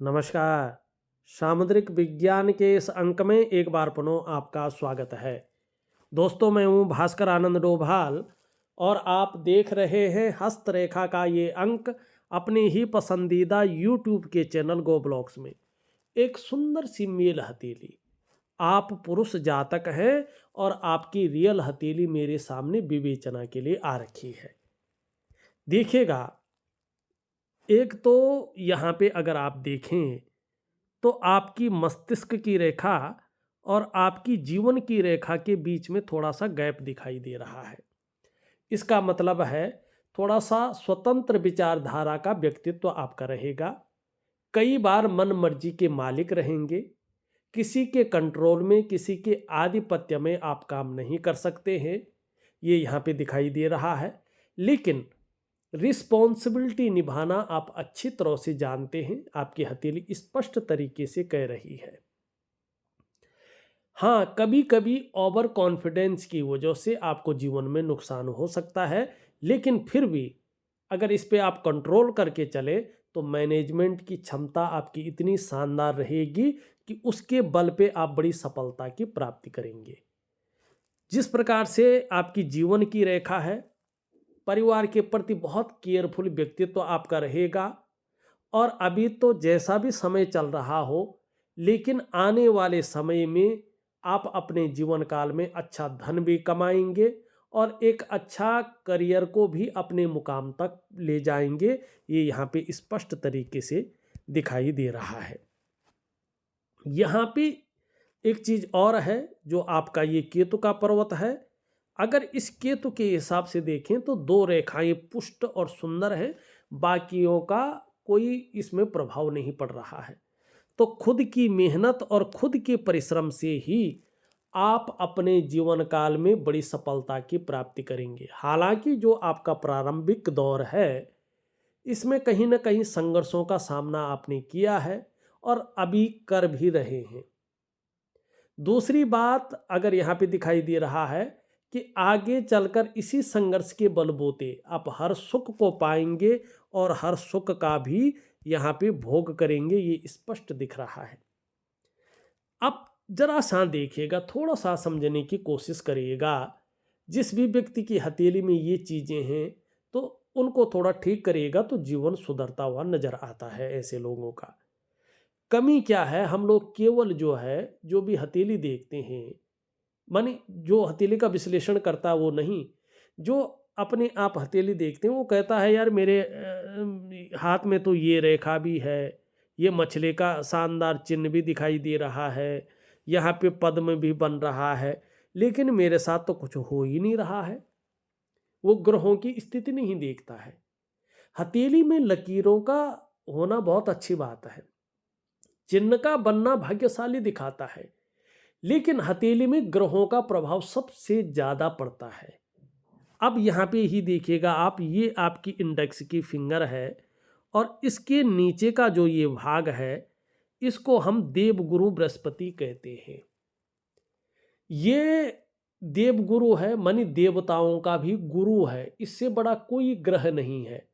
नमस्कार। सामुद्रिक विज्ञान के इस अंक में एक बार पुनः आपका स्वागत है। दोस्तों, मैं हूं भास्कर आनंद डोभाल और आप देख रहे हैं हस्तरेखा का ये अंक अपने ही पसंदीदा यूट्यूब के चैनल गो ब्लॉग्स में। एक सुंदर सी मेल हथेली, आप पुरुष जातक हैं और आपकी रियल हथेली मेरे सामने विवेचना के लिए आ रखी है। देखिएगा, एक तो यहाँ पे अगर आप देखें तो आपकी मस्तिष्क की रेखा और आपकी जीवन की रेखा के बीच में थोड़ा सा गैप दिखाई दे रहा है। इसका मतलब है थोड़ा सा स्वतंत्र विचारधारा का व्यक्तित्व आपका रहेगा। कई बार मन मर्जी के मालिक रहेंगे। किसी के कंट्रोल में, किसी के आधिपत्य में आप काम नहीं कर सकते हैं, ये यहाँ पे दिखाई दे रहा है। लेकिन रिस्पॉन्सिबिलिटी निभाना आप अच्छी तरह से जानते हैं, आपकी हथेली स्पष्ट तरीके से कह रही है। हाँ, कभी कभी ओवर कॉन्फिडेंस की वजह से आपको जीवन में नुकसान हो सकता है, लेकिन फिर भी अगर इस पे आप कंट्रोल करके चले तो मैनेजमेंट की क्षमता आपकी इतनी शानदार रहेगी कि उसके बल पे आप बड़ी सफलता की प्राप्ति करेंगे। जिस प्रकार से आपकी जीवन की रेखा है, परिवार के प्रति बहुत केयरफुल व्यक्तित्व आपका रहेगा। और अभी तो जैसा भी समय चल रहा हो, लेकिन आने वाले समय में आप अपने जीवन काल में अच्छा धन भी कमाएंगे और एक अच्छा करियर को भी अपने मुकाम तक ले जाएंगे। ये यहाँ पे स्पष्ट तरीके से दिखाई दे रहा है। यहाँ पे एक चीज और है, जो आपका ये केतु का पर्वत है। अगर इस केतु के हिसाब से देखें तो दो रेखाएं पुष्ट और सुंदर हैं, बाकियों का कोई इसमें प्रभाव नहीं पड़ रहा है। तो खुद की मेहनत और खुद के परिश्रम से ही आप अपने जीवन काल में बड़ी सफलता की प्राप्ति करेंगे। हालांकि जो आपका प्रारंभिक दौर है, इसमें कहीं ना कहीं संघर्षों का सामना आपने किया है और अभी कर भी रहे हैं। दूसरी बात अगर यहाँ पे दिखाई दे रहा है कि आगे चलकर इसी संघर्ष के बलबूते आप हर सुख को पाएंगे और हर सुख का भी यहाँ पे भोग करेंगे, ये स्पष्ट दिख रहा है। अब जरा सा देखिएगा, थोड़ा सा समझने की कोशिश करिएगा। जिस भी व्यक्ति की हथेली में ये चीजें हैं तो उनको थोड़ा ठीक करिएगा तो जीवन सुधरता हुआ नजर आता है। ऐसे लोगों का कमी क्या है, हम लोग केवल जो है, जो भी हथेली देखते हैं, माने जो हथेली का विश्लेषण करता है वो नहीं, जो अपने आप हथेली देखते हैं वो कहता है यार मेरे हाथ में तो ये रेखा भी है, ये मछली का शानदार चिन्ह भी दिखाई दे रहा है, यहाँ पे पद्म भी बन रहा है, लेकिन मेरे साथ तो कुछ हो ही नहीं रहा है। वो ग्रहों की स्थिति नहीं देखता है। हथेली में लकीरों का होना बहुत अच्छी बात है, चिन्ह का बनना भाग्यशाली दिखाता है, लेकिन हथेली में ग्रहों का प्रभाव सबसे ज्यादा पड़ता है। अब यहाँ पे ही देखिएगा आप, ये आपकी इंडेक्स की फिंगर है और इसके नीचे का जो ये भाग है, इसको हम देवगुरु बृहस्पति कहते हैं। ये देवगुरु है, मानी देवताओं का भी गुरु है, इससे बड़ा कोई ग्रह नहीं है।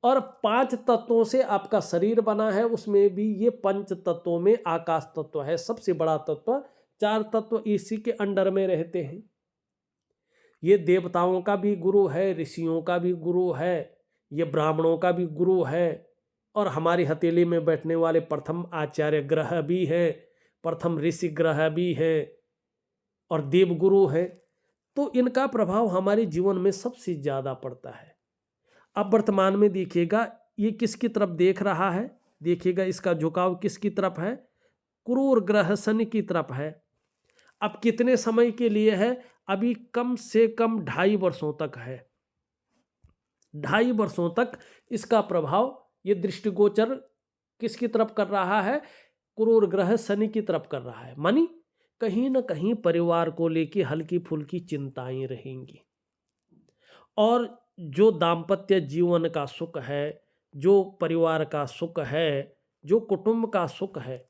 और 5 तत्वों से आपका शरीर बना है, उसमें भी ये पंच तत्वों में आकाश तत्व है सबसे बड़ा तत्व। 4 तत्व इसी के अंडर में रहते हैं। ये देवताओं का भी गुरु है, ऋषियों का भी गुरु है, ये ब्राह्मणों का भी गुरु है, और हमारी हथेली में बैठने वाले प्रथम आचार्य ग्रह भी है, प्रथम ऋषि ग्रह भी है और देवगुरु है। तो इनका प्रभाव हमारे जीवन में सबसे ज्यादा पड़ता है। अब वर्तमान में देखिएगा, ये किसकी तरफ देख रहा है, देखिएगा इसका झुकाव किसकी तरफ है, क्रूर ग्रह शनि की तरफ है। अब कितने समय के लिए है, अभी कम से कम 2.5 वर्षों तक है। 2.5 वर्षों तक इसका प्रभाव ये दृष्टिगोचर किसकी तरफ कर रहा है, क्रूर ग्रह शनि की तरफ कर रहा है। मानी कहीं ना कहीं परिवार को लेकर हल्की फुल्की चिंताएं रहेंगी, और जो दाम्पत्य जीवन का सुख है, जो परिवार का सुख है, जो कुटुंब का सुख है,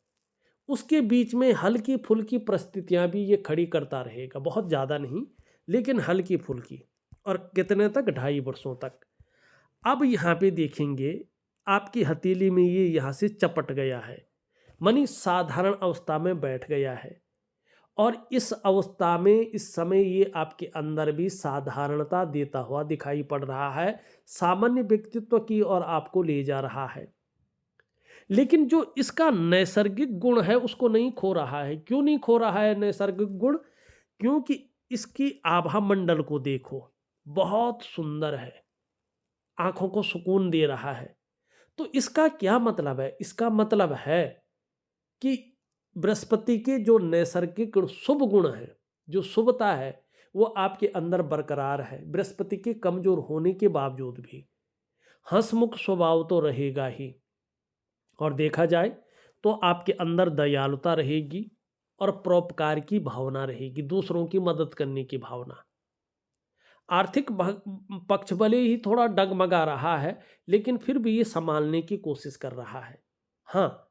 उसके बीच में हल्की फुल्की परिस्थितियां भी ये खड़ी करता रहेगा। बहुत ज़्यादा नहीं, लेकिन हल्की फुल्की। और कितने तक, 2.5 वर्षों तक। अब यहाँ पे देखेंगे आपकी हथेली में ये यहाँ से चपट गया है, मानी साधारण अवस्था में बैठ गया है। और इस अवस्था में इस समय ये आपके अंदर भी साधारणता देता हुआ दिखाई पड़ रहा है, सामान्य व्यक्तित्व की ओर आपको ले जा रहा है। लेकिन जो इसका नैसर्गिक गुण है उसको नहीं खो रहा है। क्यों नहीं खो रहा है नैसर्गिक गुण? क्योंकि इसकी आभा मंडल को देखो, बहुत सुंदर है, आंखों को सुकून दे रहा है। तो इसका क्या मतलब है? इसका मतलब है कि बृहस्पति के जो नैसर्गिक शुभ गुण है, जो शुभता है, वो आपके अंदर बरकरार है। बृहस्पति के कमजोर होने के बावजूद भी हंसमुख स्वभाव तो रहेगा ही, और देखा जाए तो आपके अंदर दयालुता रहेगी और परोपकार की भावना रहेगी, दूसरों की मदद करने की भावना। आर्थिक पक्ष भले ही थोड़ा डगमगा रहा है, लेकिन फिर भी ये संभालने की कोशिश कर रहा है। हाँ,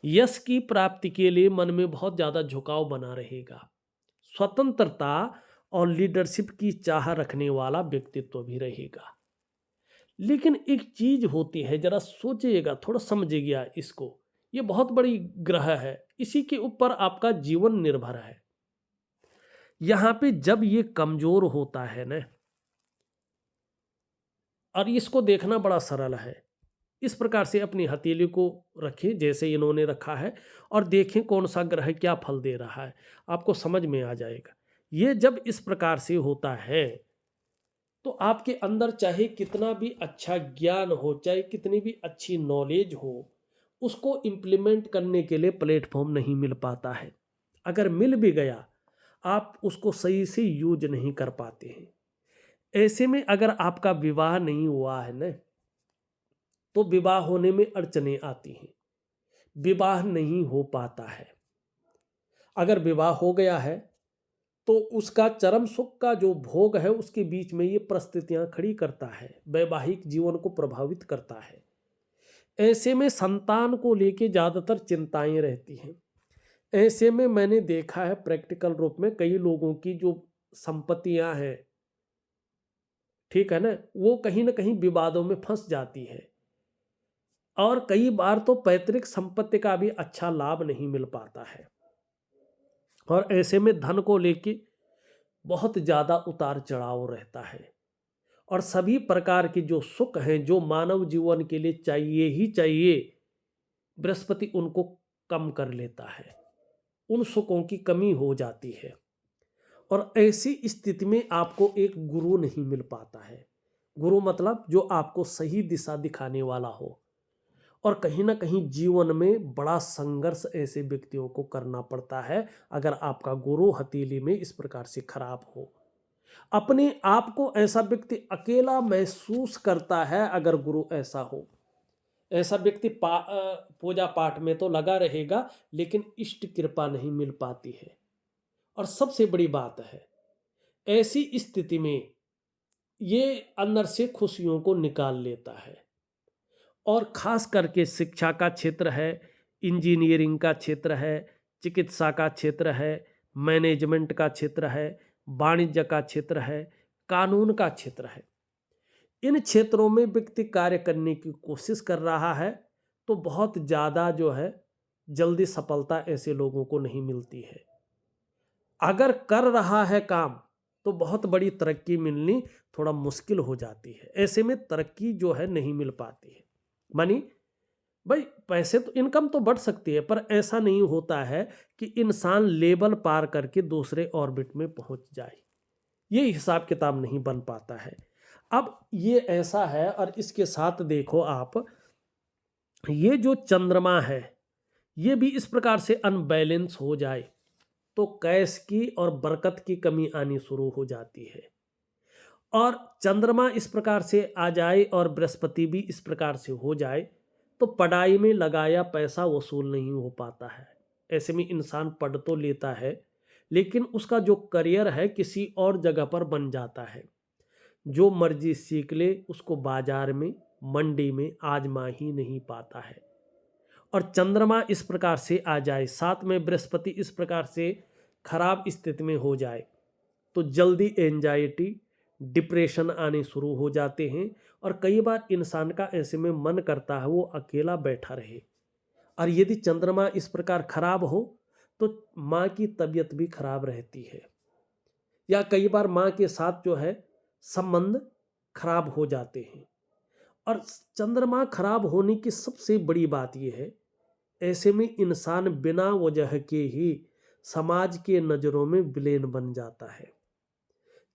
यश की प्राप्ति के लिए मन में बहुत ज़्यादा झुकाव बना रहेगा। स्वतंत्रता और लीडरशिप की चाह रखने वाला व्यक्तित्व भी रहेगा। लेकिन एक चीज होती है, जरा सोचिएगा, थोड़ा समझिएगा इसको, ये बहुत बड़ी ग्रह है, इसी के ऊपर आपका जीवन निर्भर है। यहां पे जब ये कमजोर होता है ना, और इसको देखना बड़ा सरल है, इस प्रकार से अपनी हथेली को रखें जैसे इन्होंने रखा है, और देखें कौन सा ग्रह क्या फल दे रहा है, आपको समझ में आ जाएगा। ये जब इस प्रकार से होता है तो आपके अंदर चाहे कितना भी अच्छा ज्ञान हो, चाहे कितनी भी अच्छी नॉलेज हो, उसको इम्प्लीमेंट करने के लिए प्लेटफॉर्म नहीं मिल पाता है। अगर मिल भी गया, आप उसको सही से यूज नहीं कर पाते हैं। ऐसे में अगर आपका विवाह नहीं हुआ है ना, तो विवाह होने में अड़चने आती हैं, विवाह नहीं हो पाता है। अगर विवाह हो गया है तो उसका चरम सुख का जो भोग है उसके बीच में ये परिस्थितियां खड़ी करता है, वैवाहिक जीवन को प्रभावित करता है। ऐसे में संतान को लेके ज़्यादातर चिंताएं रहती हैं। ऐसे में मैंने देखा है प्रैक्टिकल रूप में, कई लोगों की जो संपत्तियां हैं, ठीक है ना, वो कहीं ना कहीं विवादों में फंस जाती है, और कई बार तो पैतृक संपत्ति का भी अच्छा लाभ नहीं मिल पाता है। और ऐसे में धन को लेके बहुत ज़्यादा उतार चढ़ाव रहता है, और सभी प्रकार के जो सुख हैं जो मानव जीवन के लिए चाहिए ही चाहिए, बृहस्पति उनको कम कर लेता है, उन सुखों की कमी हो जाती है। और ऐसी स्थिति में आपको एक गुरु नहीं मिल पाता है। गुरु मतलब जो आपको सही दिशा दिखाने वाला हो, और कहीं ना कहीं जीवन में बड़ा संघर्ष ऐसे व्यक्तियों को करना पड़ता है अगर आपका गुरु हथेली में इस प्रकार से खराब हो। अपने आप को ऐसा व्यक्ति अकेला महसूस करता है अगर गुरु ऐसा हो। ऐसा व्यक्ति पूजा पाठ में तो लगा रहेगा, लेकिन इष्ट कृपा नहीं मिल पाती है। और सबसे बड़ी बात है, ऐसी स्थिति में ये अंदर से खुशियों को निकाल लेता है। और खास करके शिक्षा का क्षेत्र है, इंजीनियरिंग का क्षेत्र है, चिकित्सा का क्षेत्र है, मैनेजमेंट का क्षेत्र है, वाणिज्य का क्षेत्र है, कानून का क्षेत्र है, इन क्षेत्रों में व्यक्ति कार्य करने की कोशिश कर रहा है तो बहुत ज़्यादा जो है जल्दी सफलता ऐसे लोगों को नहीं मिलती है। अगर कर रहा है काम तो बहुत बड़ी तरक्की मिलनी थोड़ा मुश्किल हो जाती है। ऐसे में तरक्की जो है नहीं मिल पाती है। मानी भाई पैसे तो इनकम तो बढ़ सकती है, पर ऐसा नहीं होता है कि इंसान लेवल पार करके दूसरे ऑर्बिट में पहुंच जाए, ये हिसाब किताब नहीं बन पाता है। अब ये ऐसा है, और इसके साथ देखो आप, ये जो चंद्रमा है ये भी इस प्रकार से अनबैलेंस हो जाए तो कैश की और बरकत की कमी आनी शुरू हो जाती है। और चंद्रमा इस प्रकार से आ जाए और बृहस्पति भी इस प्रकार से हो जाए तो पढ़ाई में लगाया पैसा वसूल नहीं हो पाता है। ऐसे में इंसान पढ़ तो लेता है, लेकिन उसका जो करियर है किसी और जगह पर बन जाता है। जो मर्जी सीख ले उसको बाजार में, मंडी में आजमा ही नहीं पाता है। और चंद्रमा इस प्रकार से आ जाए, साथ में बृहस्पति इस प्रकार से खराब स्थिति में हो जाए, तो जल्दी एंजाइटी, डिप्रेशन आने शुरू हो जाते हैं और कई बार इंसान का ऐसे में मन करता है वो अकेला बैठा रहे। और यदि चंद्रमा इस प्रकार खराब हो तो माँ की तबीयत भी खराब रहती है, या कई बार माँ के साथ जो है संबंध खराब हो जाते हैं। और चंद्रमा खराब होने की सबसे बड़ी बात यह है, ऐसे में इंसान बिना वजह के ही समाज के नजरों में विलेन बन जाता है।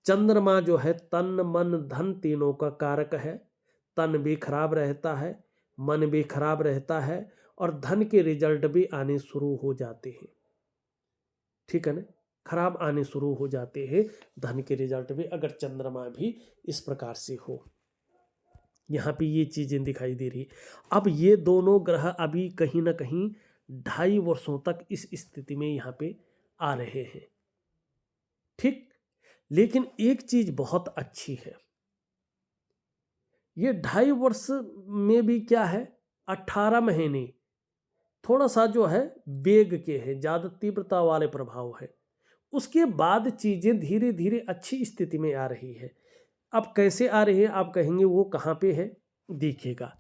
चंद्रमा जो है तन मन धन तीनों का कारक है। तन भी खराब रहता है, मन भी खराब रहता है और धन के रिजल्ट भी आने शुरू हो जाते हैं। ठीक है ना, खराब आने शुरू हो जाते हैं धन के रिजल्ट भी, अगर चंद्रमा भी इस प्रकार से हो। यहाँ पे ये चीजें दिखाई दे रही। अब ये दोनों ग्रह अभी कहीं ना कहीं 2.5 वर्षों तक इस स्थिति में यहाँ पे आ रहे हैं। ठीक, लेकिन एक चीज बहुत अच्छी है, ये 2.5 वर्ष में भी क्या है, 18 महीने थोड़ा सा जो है वेग के हैं, ज्यादा तीव्रता वाले प्रभाव है। उसके बाद चीजें धीरे धीरे अच्छी स्थिति में आ रही है। अब कैसे आ रही है आप कहेंगे वो कहाँ पे है, देखिएगा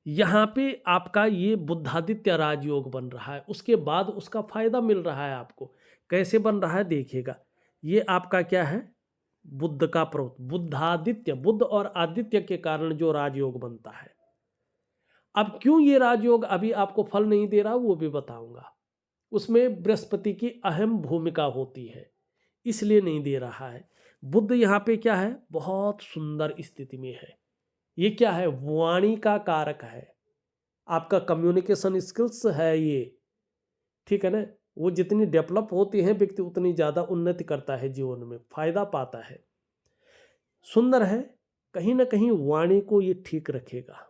यहाँ पे आपका ये बुद्धादित्य राजयोग बन रहा है, उसके बाद उसका फायदा मिल रहा है आपको। कैसे बन रहा है देखिएगा, ये आपका क्या है, बुद्ध का पर्वत, बुद्धादित्य, बुद्ध और आदित्य के कारण जो राजयोग बनता है। अब क्यों ये राजयोग अभी आपको फल नहीं दे रहा वो भी बताऊंगा। उसमें बृहस्पति की अहम भूमिका होती है, इसलिए नहीं दे रहा है। बुद्ध यहाँ पे क्या है, बहुत सुंदर स्थिति में है। ये क्या है, वाणी का कारक है, आपका कम्युनिकेशन स्किल्स है ये। ठीक है ना, वो जितनी डेवलप होती है व्यक्ति उतनी ज्यादा उन्नति करता है, जीवन में फायदा पाता है। सुंदर है, कहीं ना कहीं वाणी को ये ठीक रखेगा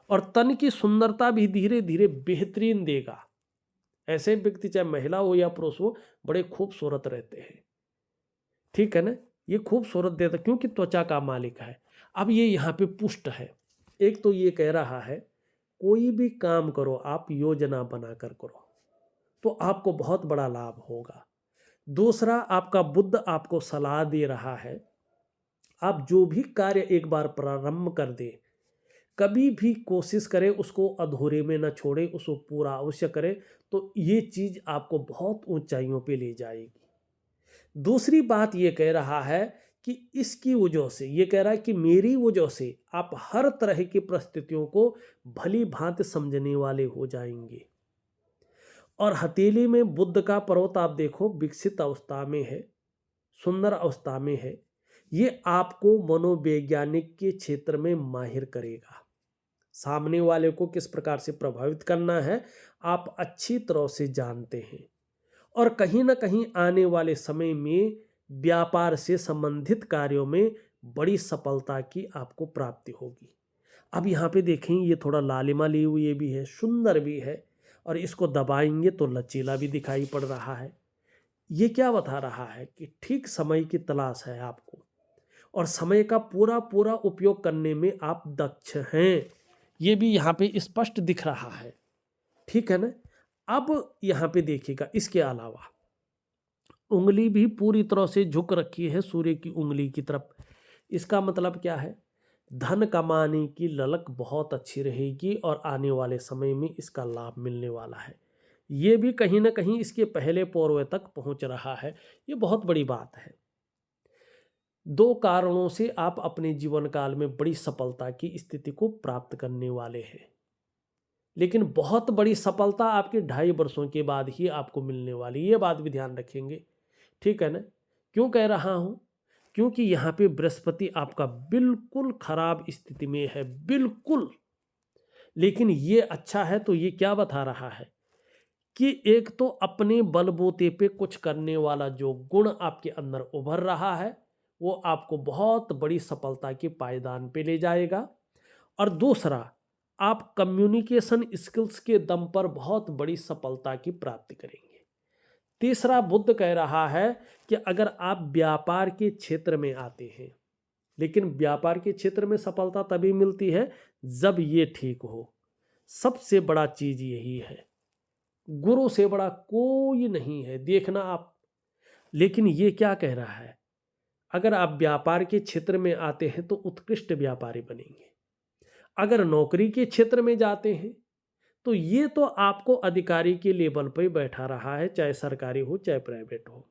और तन की सुंदरता भी धीरे धीरे बेहतरीन देगा। ऐसे व्यक्ति चाहे महिला हो या पुरुष हो बड़े खूबसूरत रहते हैं। ठीक है ना, ये खूबसूरत देता क्योंकि त्वचा का मालिक है। अब ये यहाँ पे पुष्ट है। एक तो ये कह रहा है कोई भी काम करो आप योजना बनाकर करो तो आपको बहुत बड़ा लाभ होगा। दूसरा, आपका बुद्ध आपको सलाह दे रहा है आप जो भी कार्य एक बार प्रारंभ कर दे, कभी भी कोशिश करें उसको अधूरे में न छोड़े, उसको पूरा अवश्य करें, तो ये चीज आपको बहुत ऊंचाइयों पे ले जाएगी। दूसरी बात ये कह रहा है कि इसकी वजह से, ये कह रहा है कि मेरी वजह से आप हर तरह की परिस्थितियों को भली भांति समझने वाले हो जाएंगे। और हथेली में बुद्ध का पर्वत आप देखो विकसित अवस्था में है, सुंदर अवस्था में है। ये आपको मनोवैज्ञानिक के क्षेत्र में माहिर करेगा। सामने वाले को किस प्रकार से प्रभावित करना है आप अच्छी तरह से जानते हैं। और कहीं ना कहीं आने वाले समय में व्यापार से संबंधित कार्यों में बड़ी सफलता की आपको प्राप्ति होगी। अब यहाँ पे देखें ये थोड़ा लालिमा ली हुई भी है, सुंदर भी है, और इसको दबाएंगे तो लचीला भी दिखाई पड़ रहा है। ये क्या बता रहा है कि ठीक समय की तलाश है आपको और समय का पूरा पूरा उपयोग करने में आप दक्ष हैं, ये भी यहाँ पे स्पष्ट दिख रहा है। ठीक है ना। अब यहाँ पे देखिएगा इसके अलावा उंगली भी पूरी तरह से झुक रखी है सूर्य की उंगली की तरफ। इसका मतलब क्या है, धन कमाने की ललक बहुत अच्छी रहेगी और आने वाले समय में इसका लाभ मिलने वाला है। ये भी कहीं ना कहीं इसके पहले पौरवे तक पहुंच रहा है, ये बहुत बड़ी बात है। 2 कारणों से आप अपने जीवन काल में बड़ी सफलता की स्थिति को प्राप्त करने वाले हैं, लेकिन बहुत बड़ी सफलता आपके 2.5 वर्षों के बाद ही आपको मिलने वाली, ये बात भी ध्यान रखेंगे। ठीक है ना। क्यों कह रहा हूं, क्योंकि यहाँ पे बृहस्पति आपका बिल्कुल खराब स्थिति में है, बिल्कुल। लेकिन ये अच्छा है, तो ये क्या बता रहा है कि एक तो अपने बलबूते पे कुछ करने वाला जो गुण आपके अंदर उभर रहा है वो आपको बहुत बड़ी सफलता के पायदान पे ले जाएगा। और दूसरा, आप कम्युनिकेशन स्किल्स के दम पर बहुत बड़ी सफलता की प्राप्ति करेंगे। तीसरा, बुद्ध कह रहा है कि अगर आप व्यापार के क्षेत्र में आते हैं, लेकिन व्यापार के क्षेत्र में सफलता तभी मिलती है जब ये ठीक हो। सबसे बड़ा चीज यही है, गुरु से बड़ा कोई नहीं है, देखना आप। लेकिन ये क्या कह रहा है, अगर आप व्यापार के क्षेत्र में आते हैं तो उत्कृष्ट व्यापारी बनेंगे। अगर नौकरी के क्षेत्र में जाते हैं तो ये तो आपको अधिकारी के लेवल पर ही बैठा रहा है, चाहे सरकारी हो चाहे प्राइवेट हो,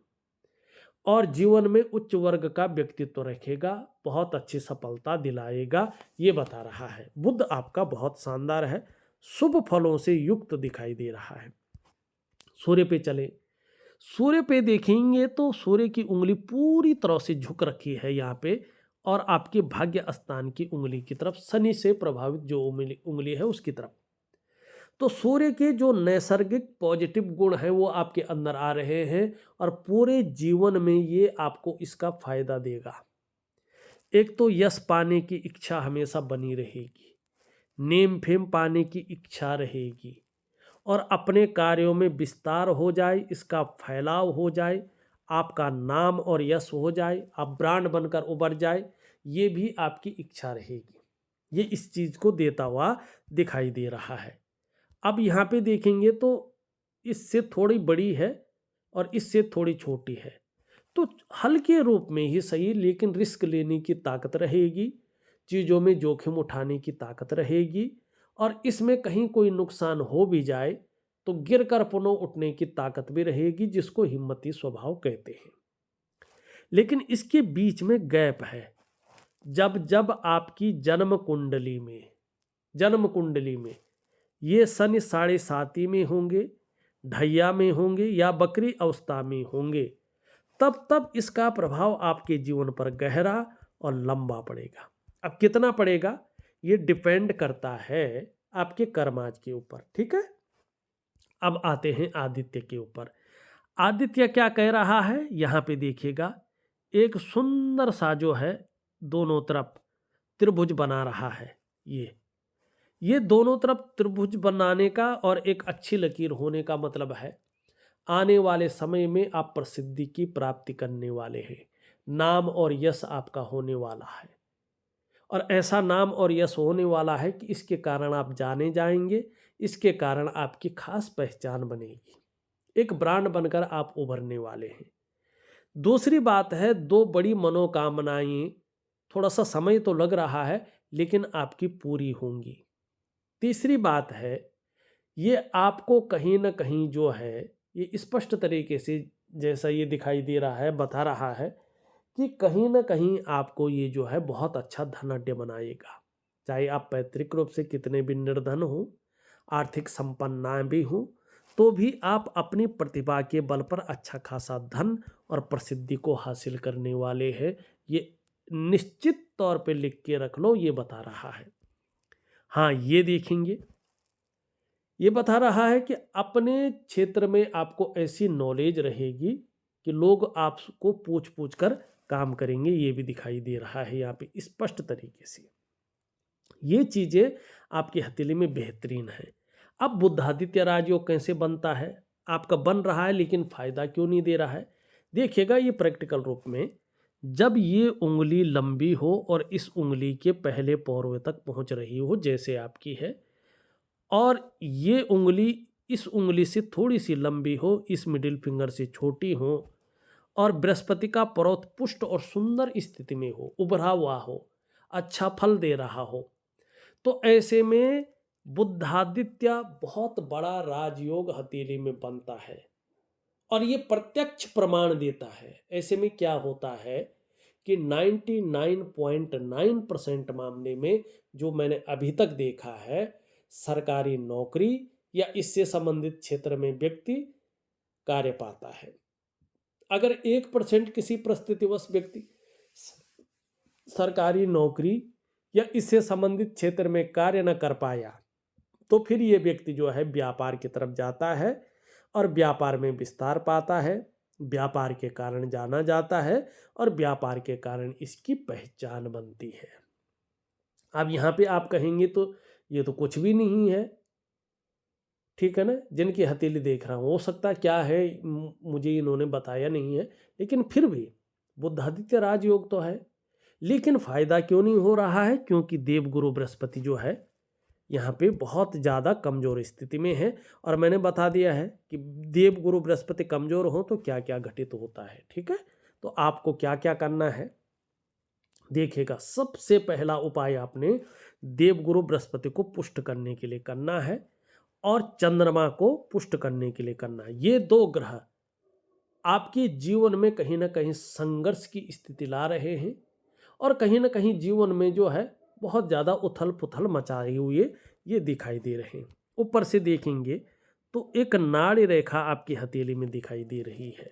और जीवन में उच्च वर्ग का व्यक्तित्व रखेगा, बहुत अच्छी सफलता दिलाएगा, ये बता रहा है। बुध आपका बहुत शानदार है, शुभ फलों से युक्त दिखाई दे रहा है। सूर्य पे चले, सूर्य पे देखेंगे तो सूर्य की उंगली पूरी तरह से झुक रखी है यहाँ पे, और आपके भाग्य स्थान की उंगली की तरफ, शनि से प्रभावित जो उंगली है उसकी तरफ। तो सूर्य के जो नैसर्गिक पॉजिटिव गुण हैं वो आपके अंदर आ रहे हैं, और पूरे जीवन में ये आपको इसका फायदा देगा। एक तो यश पाने की इच्छा हमेशा बनी रहेगी, नेम फेम पाने की इच्छा रहेगी, और अपने कार्यों में विस्तार हो जाए, इसका फैलाव हो जाए, आपका नाम और यश हो जाए, आप ब्रांड बनकर उभर जाए, ये भी आपकी इच्छा रहेगी। ये इस चीज़ को देता हुआ दिखाई दे रहा है। अब यहाँ पे देखेंगे तो इससे थोड़ी बड़ी है और इससे थोड़ी छोटी है, तो हल्के रूप में ही सही, लेकिन रिस्क लेने की ताकत रहेगी, चीज़ों में जोखिम उठाने की ताकत रहेगी, और इसमें कहीं कोई नुकसान हो भी जाए तो गिर कर पुनः उठने की ताकत भी रहेगी, जिसको हिम्मती स्वभाव कहते हैं। लेकिन इसके बीच में गैप है। जब जब आपकी जन्म कुंडली में ये शनि 7.5 में होंगे, ढैया में होंगे या बकरी अवस्था में होंगे, तब तब इसका प्रभाव आपके जीवन पर गहरा और लंबा पड़ेगा। अब कितना पड़ेगा ये डिपेंड करता है आपके कर्माज के ऊपर, ठीक है। अब आते हैं आदित्य के ऊपर। आदित्य क्या कह रहा है यहाँ पे देखिएगा, एक सुंदर सा जो है दोनों तरफ त्रिभुज बना रहा है। ये दोनों तरफ त्रिभुज बनाने का और एक अच्छी लकीर होने का मतलब है आने वाले समय में आप प्रसिद्धि की प्राप्ति करने वाले हैं, नाम और यश आपका होने वाला है, और ऐसा नाम और यश होने वाला है कि इसके कारण आप जाने जाएंगे, इसके कारण आपकी खास पहचान बनेगी, एक ब्रांड बनकर आप उभरने वाले हैं। दूसरी बात है, दो बड़ी मनोकामनाएं, थोड़ा सा समय तो लग रहा है लेकिन आपकी पूरी होंगी। तीसरी बात है, ये आपको कहीं ना कहीं जो है ये स्पष्ट तरीके से जैसा ये दिखाई दे रहा है बता रहा है कि कहीं ना कहीं आपको ये जो है बहुत अच्छा धनाढ्य बनाएगा। चाहे आप पैतृक रूप से कितने भी निर्धन हो, आर्थिक संपन्न ना भी हो, तो भी आप अपनी प्रतिभा के बल पर अच्छा खासा धन और प्रसिद्धि को हासिल करने वाले हैं। ये निश्चित तौर पे लिख के रख लो, ये बता रहा है। हाँ, ये देखेंगे, ये बता रहा है कि अपने क्षेत्र में आपको ऐसी नॉलेज रहेगी कि लोग आपको पूछ पूछ कर काम करेंगे, ये भी दिखाई दे रहा है यहाँ पे स्पष्ट तरीके से। ये चीजें आपकी हथेली में बेहतरीन है। अब बुधादित्य राजयोग कैसे बनता है, आपका बन रहा है लेकिन फायदा क्यों नहीं दे रहा है, देखिएगा ये प्रैक्टिकल रूप में। जब ये उंगली लंबी हो और इस उंगली के पहले पौरवे तक पहुंच रही हो जैसे आपकी है, और ये उंगली इस उंगली से थोड़ी सी लंबी हो, इस मिडिल फिंगर से छोटी हो, और बृहस्पति का पर्वत पुष्ट और सुंदर स्थिति में हो, उभरा हुआ हो, अच्छा फल दे रहा हो, तो ऐसे में बुधादित्य बहुत बड़ा राजयोग हथेली में बनता है, और ये प्रत्यक्ष प्रमाण देता है। ऐसे में क्या होता है कि 99.9% मामले में जो मैंने अभी तक देखा है, सरकारी नौकरी या इससे संबंधित क्षेत्र में व्यक्ति कार्य पाता है। अगर 1% किसी परिस्थितिवश व्यक्ति सरकारी नौकरी या इससे संबंधित क्षेत्र में कार्य न कर पाया, तो फिर ये व्यक्ति जो है व्यापार की तरफ जाता है और व्यापार में विस्तार पाता है, व्यापार के कारण जाना जाता है और व्यापार के कारण इसकी पहचान बनती है। अब यहाँ पे आप कहेंगे तो ये तो कुछ भी नहीं है, ठीक है ना, जिनकी हथेली देख रहा हूँ, हो सकता क्या है मुझे इन्होंने बताया नहीं है, लेकिन फिर भी बुधादित्य राजयोग तो है। लेकिन फायदा क्यों नहीं हो रहा है, क्योंकि देवगुरु बृहस्पति जो है यहाँ पे बहुत ज़्यादा कमज़ोर स्थिति में है, और मैंने बता दिया है कि देवगुरु बृहस्पति कमज़ोर हो तो क्या क्या घटित होता है, ठीक है। तो आपको क्या क्या करना है देखिएगा। सबसे पहला उपाय आपने देवगुरु बृहस्पति को पुष्ट करने के लिए करना है और चंद्रमा को पुष्ट करने के लिए करना है। ये दो ग्रह आपके जीवन में कहीं ना कहीं संघर्ष की स्थिति ला रहे हैं और कहीं ना कहीं जीवन में जो है बहुत ज़्यादा उथल पुथल मचाए हुए ये दिखाई दे रहे हैं। ऊपर से देखेंगे तो एक नाड़ी रेखा आपकी हथेली में दिखाई दे रही है।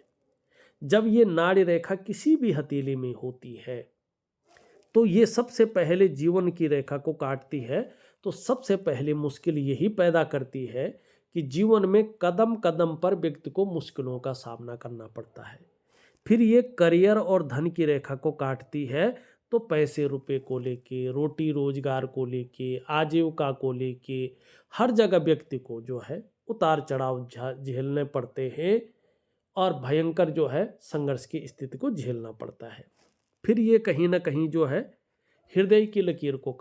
जब ये नाड़ी रेखा किसी भी हथेली में होती है तो ये सबसे पहले जीवन की रेखा को काटती है। तो सबसे पहले मुश्किल यही पैदा करती है कि जीवन में कदम कदम पर व्यक्ति को मुश्किलों का सामना करना पड़ता है। फिर ये करियर और धन की रेखा को काटती है। तो पैसे रुपए को लेके, रोटी रोजगार को लेके, आजीविका को लेके हर जगह व्यक्ति को जो है उतार चढ़ाव झेलने पड़ते हैं और भयंकर जो है संघर्ष की स्थिति को झेलना पड़ता है। फिर ये कहीं ना कहीं जो है हृदय की लकीर को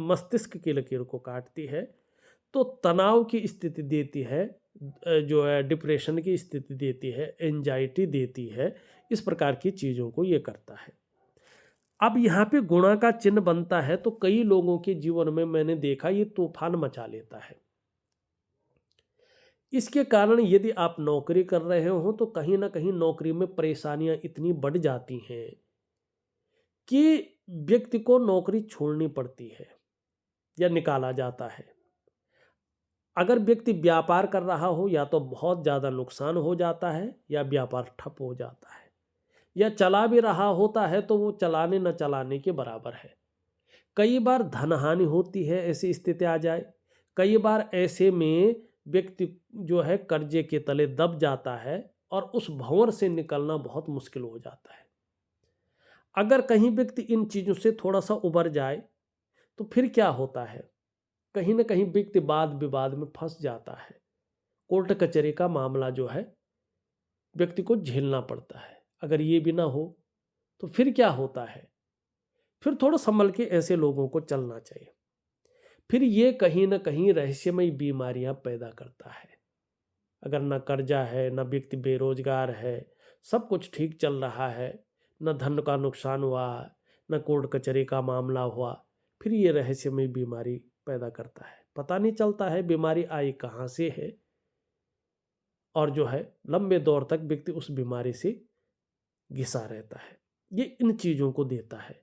मस्तिष्क की लकीर को काटती है। तो तनाव की स्थिति देती है, जो है डिप्रेशन की स्थिति देती है, एंजाइटी देती है। इस प्रकार की चीज़ों को ये करता है। अब यहाँ पे गुणा का चिन्ह बनता है तो कई लोगों के जीवन में मैंने देखा ये तूफान मचा लेता है। इसके कारण यदि आप नौकरी कर रहे हो तो कहीं ना कहीं नौकरी में परेशानियां इतनी बढ़ जाती हैं कि व्यक्ति को नौकरी छोड़नी पड़ती है या निकाला जाता है। अगर व्यक्ति व्यापार कर रहा हो या तो बहुत ज़्यादा नुकसान हो जाता है या व्यापार ठप हो जाता है, या चला भी रहा होता है तो वो चलाने न चलाने के बराबर है। कई बार धन हानि होती है, ऐसी स्थिति आ जाए। कई बार ऐसे में व्यक्ति जो है कर्जे के तले दब जाता है और उस भंवर से निकलना बहुत मुश्किल हो जाता है। अगर कहीं व्यक्ति इन चीज़ों से थोड़ा सा उबर जाए तो फिर क्या होता है, कहीं ना कहीं व्यक्ति वाद विवाद में फंस जाता है। कोर्ट कचहरी का मामला जो है व्यक्ति को झेलना पड़ता है। अगर ये भी ना हो तो फिर क्या होता है, फिर थोड़ा संभल के ऐसे लोगों को चलना चाहिए। फिर ये कहीं ना कहीं रहस्यमयी बीमारियां पैदा करता है। अगर ना कर्जा है, ना व्यक्ति बेरोजगार है, सब कुछ ठीक चल रहा है, न धन का नुकसान हुआ, न कोर्ट कचहरी का मामला हुआ, फिर ये रहस्यमयी बीमारी पैदा करता है। पता नहीं चलता है बीमारी आई कहाँ से है और जो है लंबे दौर तक व्यक्ति उस बीमारी से घिसा रहता है। ये इन चीज़ों को देता है।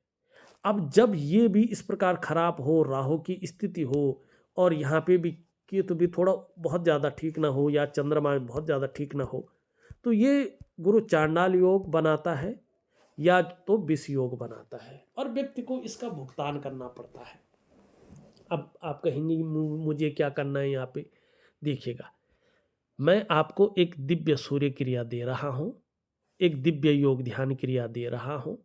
अब जब ये भी इस प्रकार खराब हो, राहु की स्थिति हो और यहाँ पे भी कि तो भी थोड़ा बहुत ज़्यादा ठीक ना हो या चंद्रमा में बहुत ज़्यादा ठीक ना हो, तो ये गुरु चांडाल योग बनाता है या तो विष योग बनाता है और व्यक्ति को इसका भुगतान करना पड़ता है। अब आप कहेंगे मुझे क्या करना है यहाँ पे, देखिएगा मैं आपको एक दिव्य सूर्य क्रिया दे रहा हूँ, एक दिव्य योग ध्यान क्रिया दे रहा हूँ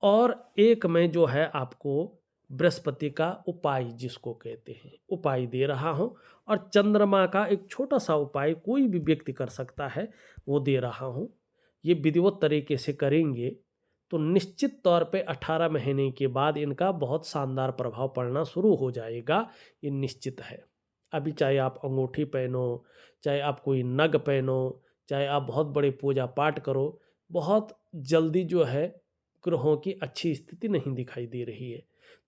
और एक मैं जो है आपको बृहस्पति का उपाय जिसको कहते हैं उपाय दे रहा हूँ और चंद्रमा का एक छोटा सा उपाय कोई भी व्यक्ति कर सकता है वो दे रहा हूँ। ये विधिवत तरीके से करेंगे तो निश्चित तौर पे 18 महीने के बाद इनका बहुत शानदार प्रभाव पड़ना शुरू हो जाएगा, ये निश्चित है। अभी चाहे आप अंगूठी पहनो, चाहे आप कोई नग पहनो, चाहे आप बहुत बड़े पूजा पाठ करो, बहुत जल्दी जो है ग्रहों की अच्छी स्थिति नहीं दिखाई दे रही है।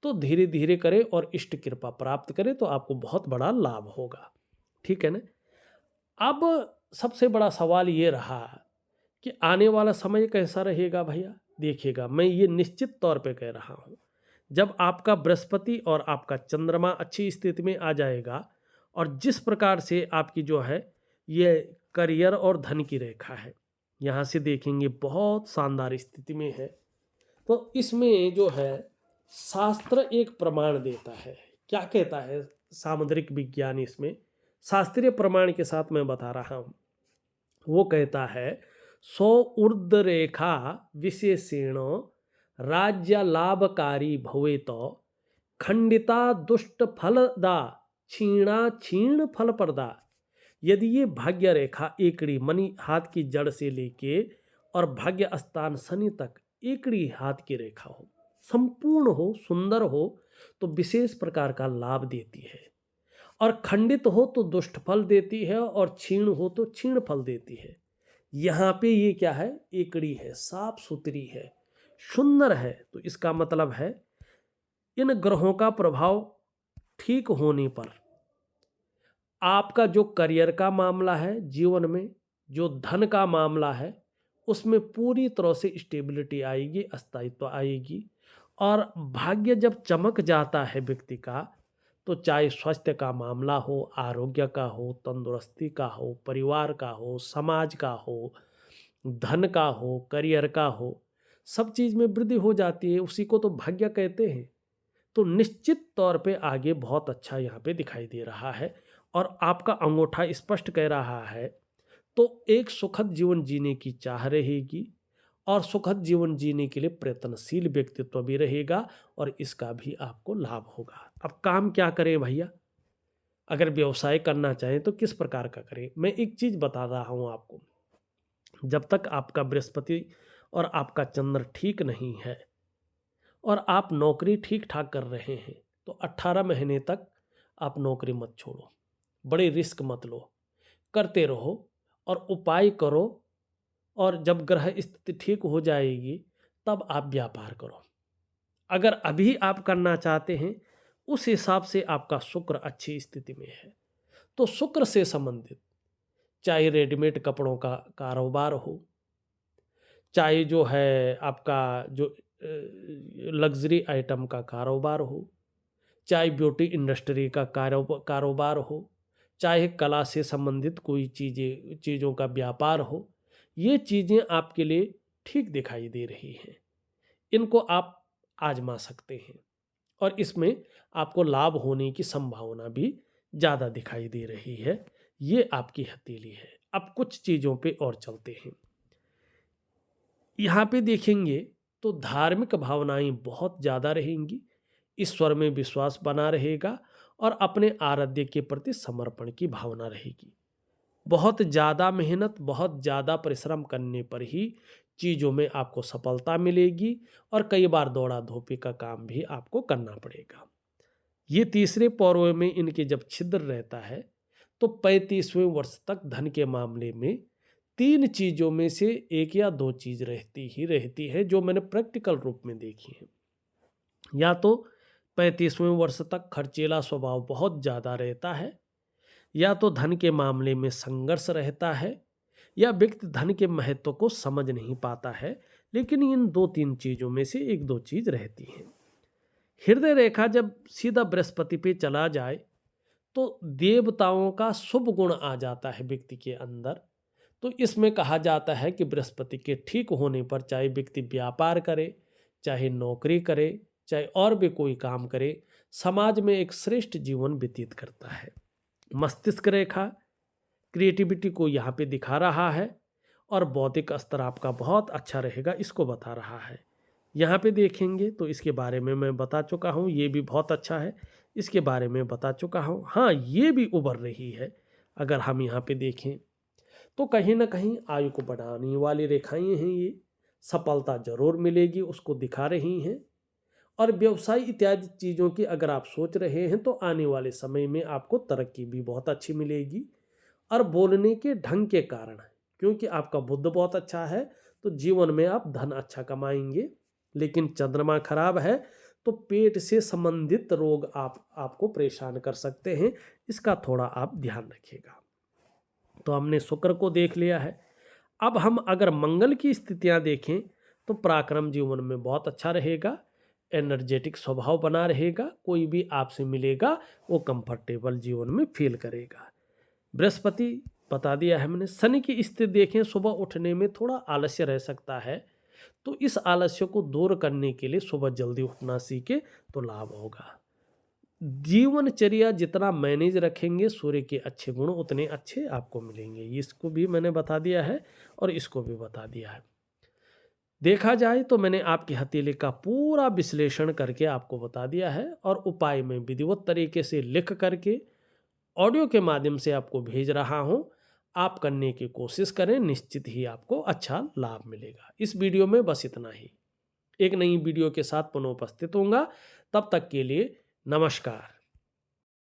तो धीरे धीरे करें और इष्ट कृपा प्राप्त करें तो आपको बहुत बड़ा लाभ होगा। ठीक है ना। अब सबसे बड़ा सवाल ये रहा कि आने वाला समय कैसा रहेगा भैया। देखिएगा मैं ये निश्चित तौर पे कह रहा हूँ, जब आपका बृहस्पति और आपका चंद्रमा अच्छी स्थिति में आ जाएगा और जिस प्रकार से आपकी जो है ये करियर और धन की रेखा है, यहाँ से देखेंगे बहुत शानदार स्थिति में है। तो इसमें जो है शास्त्र एक प्रमाण देता है। क्या कहता है सामुद्रिक विज्ञान, इसमें शास्त्रीय प्रमाण के साथ मैं बता रहा हूँ। वो कहता है 100 ऊर्ध्व रेखा विशेषेण राज्य लाभकारी भवेत खंडिता दुष्ट फलदा क्षीणा क्षीण फल प्रदा। यदि ये भाग्य रेखा एकड़ी मनी हाथ की जड़ से लेके और भाग्य स्थान शनि तक एकड़ी हाथ की रेखा हो, संपूर्ण हो, सुंदर हो तो विशेष प्रकार का लाभ देती है और खंडित हो तो दुष्ट फल देती है और क्षीण हो तो क्षीण फल देती है। यहाँ पे ये क्या है, एकड़ी है, साफ सुथरी है, सुंदर है। तो इसका मतलब है इन ग्रहों का प्रभाव ठीक होने पर आपका जो करियर का मामला है, जीवन में जो धन का मामला है, उसमें पूरी तरह से स्टेबिलिटी आएगी, स्थायित्व आएगी। और भाग्य जब चमक जाता है व्यक्ति का, तो चाहे स्वास्थ्य का मामला हो, आरोग्य का हो, तंदुरुस्ती का हो, परिवार का हो, समाज का हो, धन का हो, करियर का हो, सब चीज़ में वृद्धि हो जाती है। उसी को तो भाग्य कहते हैं। तो निश्चित तौर पे आगे बहुत अच्छा यहाँ पे दिखाई दे रहा है। और आपका अंगूठा स्पष्ट कह रहा है, तो एक सुखद जीवन जीने की चाह रहेगी और सुखद जीवन जीने के लिए प्रयत्नशील व्यक्तित्व भी रहेगा और इसका भी आपको लाभ होगा। अब काम क्या करें भैया? अगर व्यवसाय करना चाहें तो किस प्रकार का करें? मैं एक चीज़ बता रहा हूँ आपको, जब तक आपका बृहस्पति और आपका चंद्र ठीक नहीं है और आप नौकरी ठीक ठाक कर रहे हैं, तो 18 महीने तक आप नौकरी मत छोड़ो, बड़े रिस्क मत लो, करते रहो और उपाय करो। और जब ग्रह स्थिति ठीक हो जाएगी तब आप व्यापार करो। अगर अभी आप करना चाहते हैं, उस हिसाब से आपका शुक्र अच्छी स्थिति में है, तो शुक्र से संबंधित चाहे रेडीमेड कपड़ों का कारोबार हो, चाहे जो है आपका जो लग्जरी आइटम का कारोबार हो, चाहे ब्यूटी इंडस्ट्री का कारोबार हो, चाहे कला से संबंधित कोई चीज़ों का व्यापार हो, ये चीज़ें आपके लिए ठीक दिखाई दे रही हैं। इनको आप आजमा सकते हैं और इसमें आपको लाभ होने की संभावना भी ज़्यादा दिखाई दे रही है। ये आपकी हथेली है। अब कुछ चीज़ों पे और चलते हैं। यहाँ पे देखेंगे तो धार्मिक भावनाएं बहुत ज़्यादा रहेंगी, ईश्वर में विश्वास बना रहेगा और अपने आराध्य के प्रति समर्पण की भावना रहेगी। बहुत ज़्यादा मेहनत, बहुत ज़्यादा परिश्रम करने पर ही चीज़ों में आपको सफलता मिलेगी और कई बार दौड़ा धोपी का काम भी आपको करना पड़ेगा। ये तीसरे पर्व में इनके जब छिद्र रहता है, तो 35वें वर्ष तक धन के मामले में 3 चीज़ों में से 1 या 2 चीज़ रहती है, जो मैंने प्रैक्टिकल रूप में देखी है। या तो 35वें वर्ष तक खर्चीला स्वभाव बहुत ज़्यादा रहता है, या तो धन के मामले में संघर्ष रहता है, या व्यक्ति धन के महत्व को समझ नहीं पाता है। लेकिन इन 2-3 चीज़ों में से 1-2 चीज़ रहती है। हृदय रेखा जब सीधा बृहस्पति पे चला जाए, तो देवताओं का शुभ गुण आ जाता है व्यक्ति के अंदर। तो इसमें कहा जाता है कि बृहस्पति के ठीक होने पर चाहे व्यक्ति व्यापार करे, चाहे नौकरी करे, चाहे और भी कोई काम करे, समाज में एक श्रेष्ठ जीवन व्यतीत करता है। मस्तिष्क रेखा क्रिएटिविटी को यहाँ पे दिखा रहा है और बौद्धिक स्तर आपका बहुत अच्छा रहेगा, इसको बता रहा है। यहाँ पे देखेंगे तो इसके बारे में मैं बता चुका हूँ, ये भी बहुत अच्छा है, इसके बारे में बता चुका हूँ। हाँ, ये भी उभर रही है। अगर हम यहाँ पे देखें तो कहीं ना कहीं आयु को बढ़ाने वाली रेखाएं हैं, ये सफलता जरूर मिलेगी उसको दिखा रही हैं। और व्यवसाय इत्यादि चीज़ों की अगर आप सोच रहे हैं, तो आने वाले समय में आपको तरक्की भी बहुत अच्छी मिलेगी। और बोलने के ढंग के कारण, क्योंकि आपका बुद्ध बहुत अच्छा है, तो जीवन में आप धन अच्छा कमाएंगे। लेकिन चंद्रमा खराब है, तो पेट से संबंधित रोग आपको परेशान कर सकते हैं, इसका थोड़ा आप ध्यान रखिएगा। तो हमने शुक्र को देख लिया है। अब हम अगर मंगल की स्थितियां देखें, तो पराक्रम जीवन में बहुत अच्छा रहेगा, एनर्जेटिक स्वभाव बना रहेगा, कोई भी आपसे मिलेगा वो कंफर्टेबल जीवन में फील करेगा। बृहस्पति बता दिया है मैंने। शनि की स्थिति देखें, सुबह उठने में थोड़ा आलस्य रह सकता है, तो इस आलस्य को दूर करने के लिए सुबह जल्दी उठना सीखे तो लाभ होगा। जीवनचर्या जितना मैनेज रखेंगे, सूर्य के अच्छे गुण उतने अच्छे आपको मिलेंगे, इसको भी मैंने बता दिया है और इसको भी बता दिया है। देखा जाए तो मैंने आपकी हथेली का पूरा विश्लेषण करके आपको बता दिया है और उपाय में विधिवत तरीके से लिख करके ऑडियो के माध्यम से आपको भेज रहा हूं। आप करने की कोशिश करें, निश्चित ही आपको अच्छा लाभ मिलेगा। इस वीडियो में बस इतना ही। एक नई वीडियो के साथ पुनः उपस्थित होऊंगा, तब तक के लिए नमस्कार।